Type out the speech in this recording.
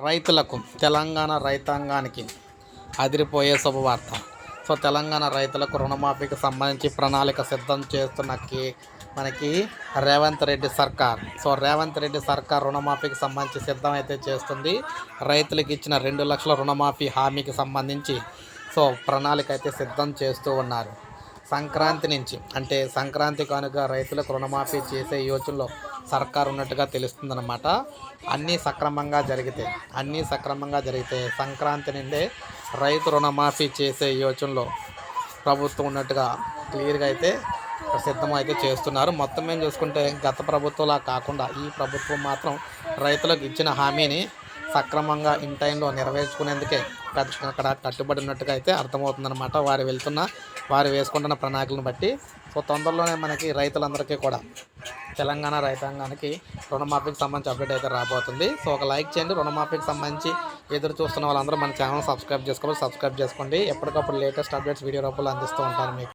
రైతులకు తెలంగాణ రైతాంగానికి అదిరిపోయే శుభవార్త. సో తెలంగాణ రైతులకు రుణమాఫీకి సంబంధించి ప్రణాళిక సిద్ధం చేస్తున్నకి మనకి రేవంత్ రెడ్డి సర్కార్. సో రేవంత్ రెడ్డి సర్కార్ రుణమాఫీకి సంబంధించి సిద్ధం అయితే చేస్తుంది. రైతులకు ఇచ్చిన 2 లక్షల రుణమాఫీ హామీకి సంబంధించి సో ప్రణాళిక అయితే సిద్ధం చేస్తూ ఉన్నారు. సంక్రాంతి నుంచి అంటే సంక్రాంతి కానుక రైతులకు రుణమాఫీ చేసే యోచనలో సర్కారు ఉన్నట్టుగా తెలుస్తుందన్నమాట. అన్నీ సక్రమంగా జరిగితే సంక్రాంతి నుండే రైతు రుణమాఫీ చేసే యోచనలో ప్రభుత్వం ఉన్నట్టుగా క్లియర్గా అయితే సిద్ధం అయితే చేస్తున్నారు. మొత్తం మేము చూసుకుంటే గత ప్రభుత్వంలా కాకుండా ఈ ప్రభుత్వం మాత్రం రైతులకు ఇచ్చిన హామీని సక్రమంగా ఇన్ టైంలో నెరవేర్చుకునేందుకే అక్కడ కట్టుబడినట్టుగా అయితే అర్థమవుతుందన్నమాట. వారు వేసుకుంటున్న ప్రణాళికలను బట్టి. సో తొందరలోనే మనకి రైతులందరికీ కూడా తెలంగాణ రైతాంగానికి రుణమాఫీకి సంబంధించి అప్డేట్ అయితే రాబోతుంది. సో ఒక లైక్ చేయండి. రుణమాఫీకి సంబంధించి ఎదురు చూస్తున్న వాళ్ళందరూ మన ఛానల్ సబ్స్క్రైబ్ చేసుకోండి. ఎప్పటికప్పుడు లేటెస్ట్ అప్డేట్స్ వీడియో రూపంలో అందిస్తూ ఉంటాను మీకు.